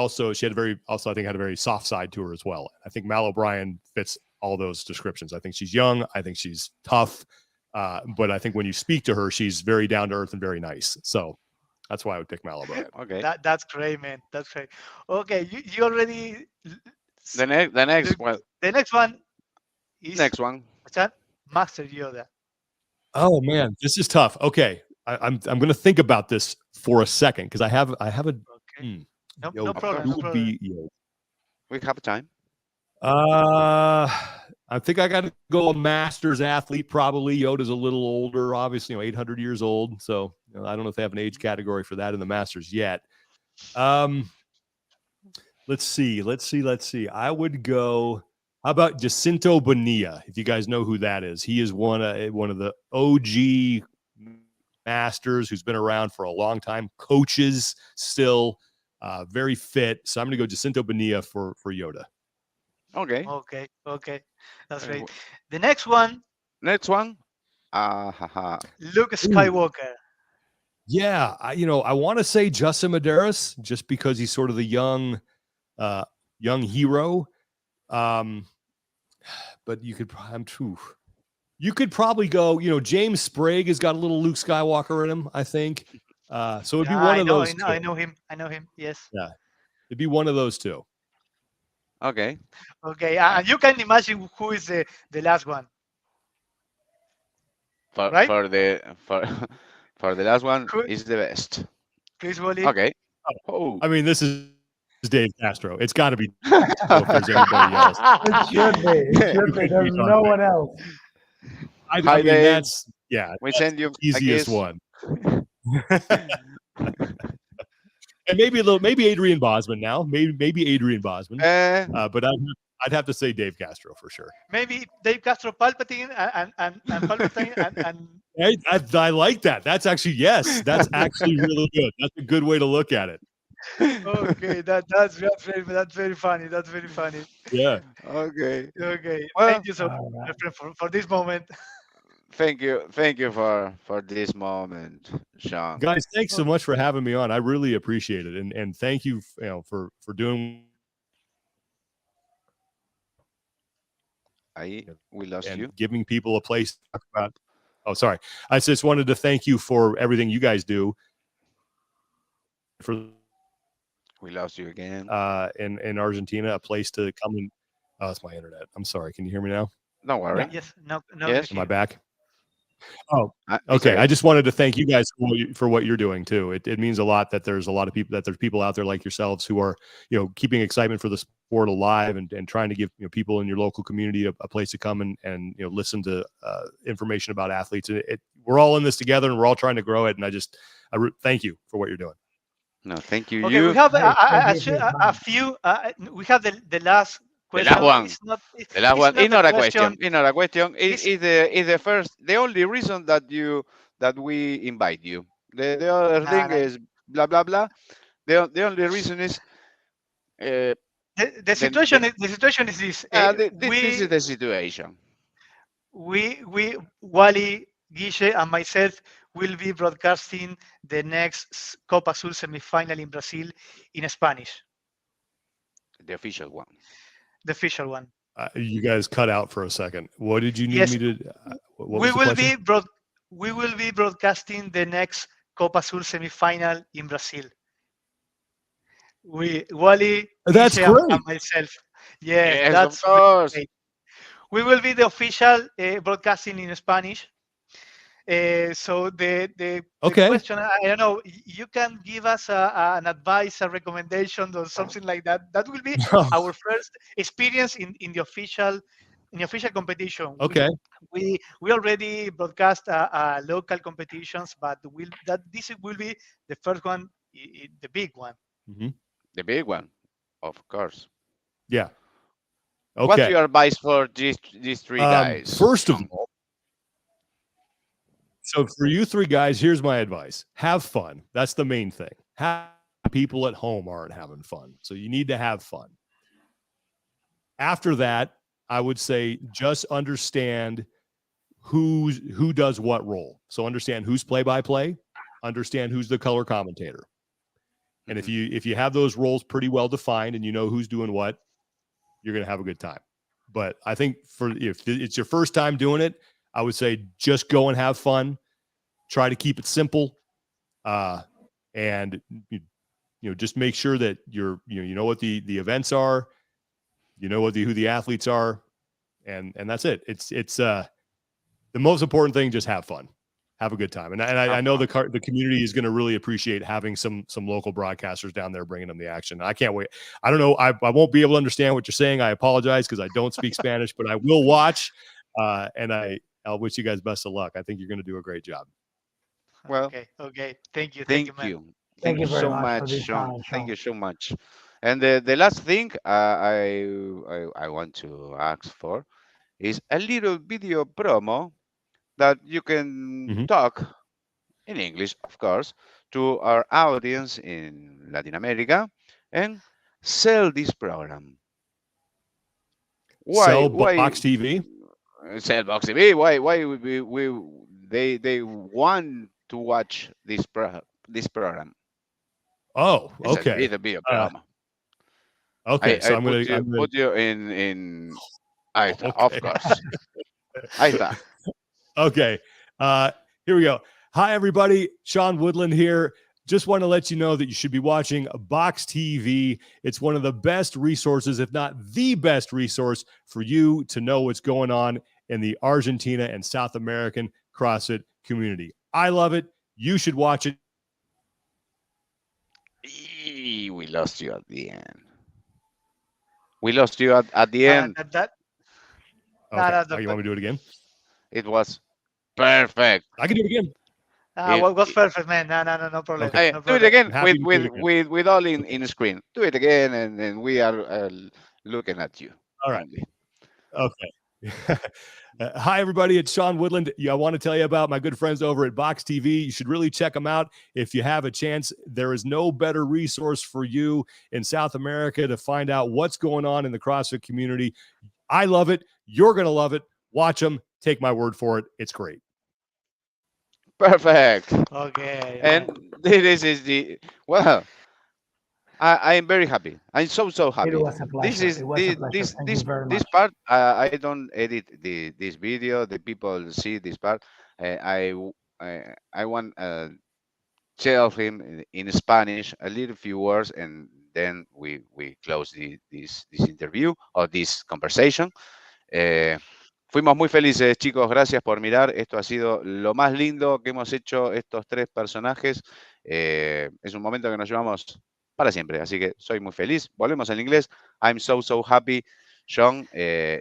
S2: a very soft side to her as well. I think Mal O'Brien fits all those descriptions. I think she's young. I think she's tough. But I think when you speak to her, she's very down to earth and very nice. So that's why I would pick Mal O'Brien.
S1: Okay.
S4: That's great, man. That's great. Okay, you already.
S1: The next one.
S4: The next one is Master Yoda.
S2: Oh man, this is tough. Okay, I'm going to think about this for a second because I have a.
S4: Okay. No problem.
S1: We have time.
S2: I think I got to go a Masters athlete. Probably Yoda's a little older, obviously, 800 years old. So I don't know if they have an age category for that in the Masters yet. Let's see. I would go. How about Jacinto Bonilla? If you guys know who that is, he is one of the OG Masters who's been around for a long time. Coaches still, very fit. So I'm going to go Jacinto Bonilla for Yoda.
S1: Okay.
S4: That's great. The next one.
S1: Luke
S4: Skywalker.
S2: Yeah, I want to say Justin Medeiros just because he's sort of the young hero. But you could probably go, James Sprague has got a little Luke Skywalker in him, I think. So it'd be one of those.
S4: I know him. Yes.
S2: Yeah. It'd be one of those two.
S1: Okay.
S4: And you can imagine who is the last one.
S1: For the last one is the best.
S4: Chris Wally.
S1: Okay.
S2: I mean, this is Dave Castro. It's got to be. If there's anybody else.
S3: It should be. There's no one else.
S2: I mean, that's
S1: we send you
S2: easiest one. And maybe Adrian Bosman now. Maybe Adrian Bosman. But I'd have to say Dave Castro for sure.
S4: Maybe Dave Castro, Palpatine, and Palpatine, and
S2: I like that. That's actually That's actually really good. That's a good way to look at it.
S4: Okay, that's very funny. That's very funny.
S2: Yeah.
S4: Okay.
S1: Well,
S4: thank you so much for this moment.
S1: Thank you for this moment, Sean.
S2: Guys, thanks so much for having me on. I really appreciate it, and thank you, for doing.
S1: We lost you.
S2: Giving people a place to talk about. Oh, sorry. I just wanted to thank you for everything you guys do.
S1: We lost you again.
S2: In Argentina, a place to come and. Oh, it's my internet. I'm sorry. Can you hear me now?
S1: Don't worry.
S4: Yes, no
S1: Yes.
S2: Am I
S4: issue.
S2: back? Oh,
S1: It's
S2: okay. I
S1: okay.
S2: just wanted to thank you guys for what you're doing too. It means a lot that there's a lot of people that there's people out there like yourselves who are, keeping excitement for the sport alive and trying to give people in your local community a place to come and listen to information about athletes. We're all in this together and we're all trying to grow it. And thank you for what you're doing.
S1: No, thank you.
S4: Okay, we
S1: You.
S4: have
S3: Hey, thank you for your
S4: a
S3: time.
S4: few. We have the last
S1: The last
S4: question.
S1: one. The last
S4: It's
S1: one.
S4: not
S1: It's
S4: the
S1: not a
S4: question.
S1: question. It's not a question.
S4: It's
S1: Is the first, the only reason that we invite you. The other
S4: nah,
S1: thing
S4: nah.
S1: is blah blah blah. The only reason is uh,
S4: The situation is this.
S1: this is the situation.
S4: We Wally, Guille, and myself will be broadcasting the next Copa Azul semifinal in Brazil in Spanish,
S1: The official one.
S4: the official one.
S2: You guys cut out for a second. What did you need
S4: Yes,
S2: me to? What
S4: we
S2: was the
S4: will
S2: question?
S4: we will be broadcasting the next Copa Azul semifinal in Brazil. Wally,
S2: That's
S4: Guille,
S2: great.
S4: and myself. Yes,
S1: Yes, of
S4: that's really
S1: course.
S4: great. We will be the official broadcasting in Spanish. So the
S2: Okay.
S4: question, I don't know, you can give us an advice, a recommendation, or something like that. That will be our first experience in the official competition.
S2: Okay.
S4: We already broadcast local competitions, but this will be the first one, the big one.
S2: Mm-hmm.
S1: The big one, of course.
S2: Yeah.
S1: What's
S2: Okay.
S1: your advice for these three guys?
S2: First of all, so for you three guys, here's my advice. Have fun. That's the main thing. People at home aren't having fun. So you need to have fun. After that, I would say just understand who does what role. So understand who's play-by-play, understand who's the color commentator. And if you have those roles pretty well defined and you know who's doing what, you're going to have a good time. But I think if it's your first time doing it, I would say just go and have fun. Try to keep it simple, and just make sure that you know what the events are, you know who the athletes are, and that's it. It's the most important thing. Just have fun, have a good time, and I know the community is going to really appreciate having some local broadcasters down there bringing them the action. I can't wait. I don't know. I won't be able to understand what you're saying. I apologize because I don't speak Spanish, but I will watch, and I'll wish you guys best of luck. I think you're going to do a great job.
S1: Well,
S4: Okay. Thank you,
S1: thank
S4: man.
S1: you.
S3: Thank you very
S1: so
S3: much for
S1: much,
S3: this
S1: Sean.
S3: time,
S1: Thank
S3: Sean.
S1: you so much. And the last thing I want to ask for is a little video promo that you can talk in English, of course, to our audience in Latin America and sell this program.
S2: Sell Box TV?
S1: Sell Box TV? Why they want to watch this program?
S2: Oh,
S1: It's
S2: okay.
S1: a video program.
S2: Okay, so I'm
S1: put
S2: gonna
S1: put you in. Ahí está,
S2: okay.
S1: of course. Ahí está.
S2: Okay. Here we go. Hi, everybody. Sean Woodland here. Just want to let you know that you should be watching Box TV. It's one of the best resources, if not the best resource, for you to know what's going on in the Argentina and South American CrossFit community. I love it. You should watch it.
S1: We lost you at the end. We lost you at the end.
S2: Okay. You want me to do it again?
S1: It was perfect.
S2: I can do it again.
S4: What was perfect, man? No problem.
S2: Okay.
S4: No
S1: Do it
S4: problem.
S1: again with all in screen. Do it again, and we are looking at you.
S2: All right. Okay. Hi, everybody. It's Sean Woodland. I want to tell you about my good friends over at Box TV. You should really check them out if you have a chance. There is no better resource for you in South America to find out what's going on in the CrossFit community. I love it. You're going to love it. Watch them. Take my word for it. It's great.
S1: Perfect.
S4: Okay.
S1: And this is the I am very happy. I'm so happy.
S3: It was a pleasure. It was a pleasure. Thank you very much.
S1: This part I don't edit this video. The people see this part. I want tell him in Spanish a little few words, and then we close this interview or this conversation. Fuimos muy felices, chicos. Gracias por mirar. Esto ha sido lo más lindo que hemos hecho estos 3 personajes. Es un momento que nos llevamos para siempre. Así que soy muy feliz. Volvemos al inglés. I'm so happy. Sean,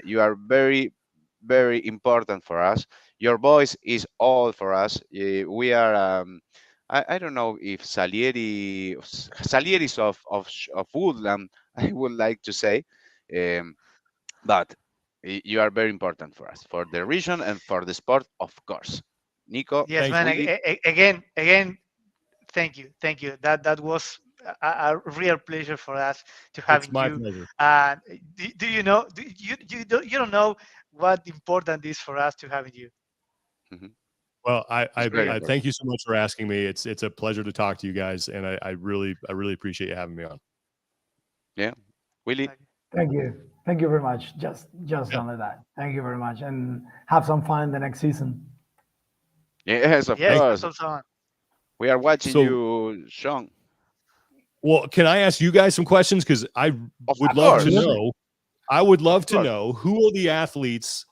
S1: you are very, very important for us. Your voice is all for us. We are, I don't know if Salieris of Woodland, I would like to say. But you are very important for us, for the region and for the sport, of course. Nico,
S4: Yes, man.
S1: Willy,
S4: Again, thank you. That was a real pleasure for us to having
S2: It's my
S4: you.
S2: pleasure.
S4: And do you know? You don't know what important is for us to having you.
S1: Mhm.
S2: Well,
S1: It's very
S2: I
S1: important.
S2: thank you so much for asking me. It's a pleasure to talk to you guys, and I really appreciate you having me on.
S1: Yeah, Willy.
S3: Thank you. Thank you very much. Just only that. Thank you very much, and have some fun in the next season.
S1: Yes, of
S4: Yes,
S1: course.
S4: that's also.
S1: We are watching
S2: So-
S1: you, Sean.
S2: Well, can I ask you guys some questions? Because I would love to
S1: course.
S2: know. I would love to
S1: course.
S2: know who are the athletes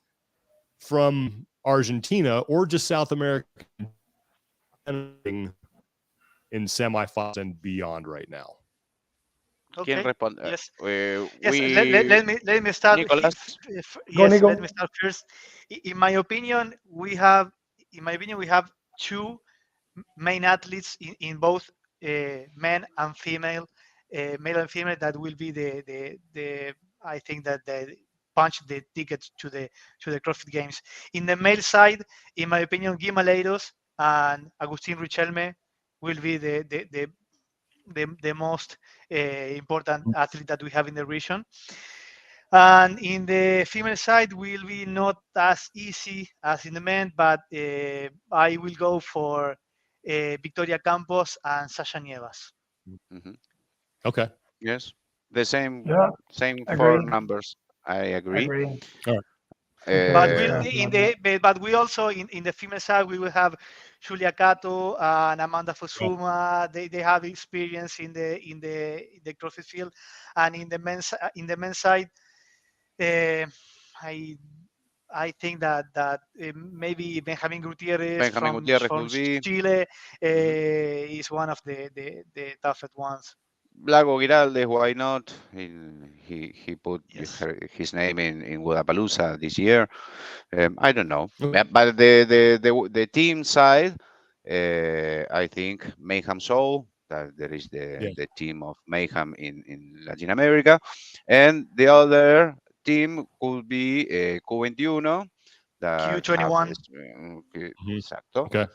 S2: from Argentina or just South America in semifinals and beyond right now.
S1: ¿Quién
S4: Okay.
S1: responde?
S4: Yes.
S1: We,
S4: Let me start.
S1: Nicolas.
S3: Go,
S4: Yes,
S3: Nico.
S4: let me start first. In my opinion, we have two main athletes in both men and female, male and female. That will be the I think that they punch the tickets to the CrossFit Games. In the male side, in my opinion, Guy Maleiros and Agustin Richelme will be the most important athlete that we have in the region. And in the female side will be not as easy as in the men, but I will go for Victoria Campos and Sasha Nievas.
S1: Mhm.
S2: Okay.
S1: Yes, the same
S3: Yeah,
S1: 4
S3: agree.
S1: numbers. I agree.
S3: Agree.
S4: But
S1: Uh,
S4: but we also in the female side we will have Julia Cato and Amanda Fosuma. They have experience in the CrossFit field, and in the men's side, I think that maybe Benjamin Gutierrez from
S1: will be.
S4: Chile is one of the toughest ones.
S1: Blago Giraldes, why not? He put
S4: Yes.
S1: his name in Wodapalooza this year. I don't know,
S2: Okay.
S1: but the team side, I think Mayhem Soul. That there is the team of Mayhem in Latin America, and the other team could be Q21 that have
S4: Q21.
S1: exacto,
S2: Okay.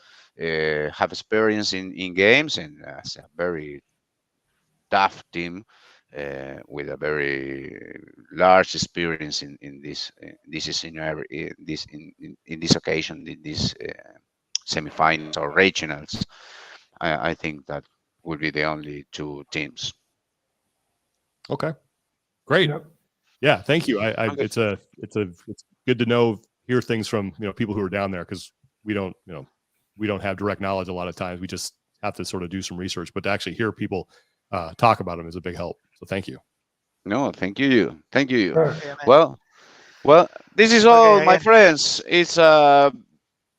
S1: have experience in games and as a very tough team with a very large experience in this this occasion, in this semifinals or regionals. I think that would be the only 2 teams.
S2: Okay. Great.
S3: Yep.
S2: Yeah. Thank you.
S1: Okay.
S2: It's good to know, hear things from, people who are down there, because we don't have direct knowledge a lot of times. We just have to sort of do some research, but to actually hear people talk about them is a big help. So thank you.
S1: No, thank you. Thank you.
S3: Sure.
S4: Yeah, man.
S1: Well, this is all,
S4: Okay,
S1: my
S4: again.
S1: friends. It's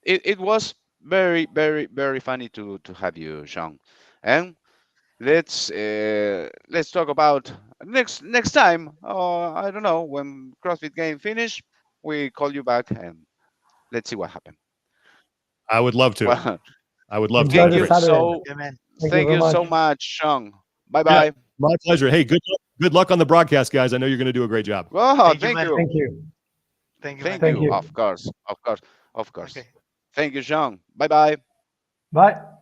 S1: it was very, very, very funny to have you, Sean. And let's talk about next time. I don't know, when CrossFit game finish, we call you back and let's see what happened.
S2: I would love to.
S1: Well,
S2: I would love
S3: Enjoy
S1: thank
S2: to.
S3: the
S1: you
S3: Saturday.
S4: Yeah, man.
S1: thank
S3: very
S1: you so
S3: much.
S1: much, Sean. Bye bye.
S2: My pleasure. Hey, good luck on the broadcast, guys. I know you're going to do a great job.
S1: Oh,
S4: Thank you,
S1: thank
S4: man.
S1: you.
S3: Thank you.
S4: Thank you,
S1: Thank
S4: man.
S3: Thank
S1: you.
S3: you.
S1: Of course.
S4: Okay.
S1: Thank you, Sean. Bye bye.
S3: Bye.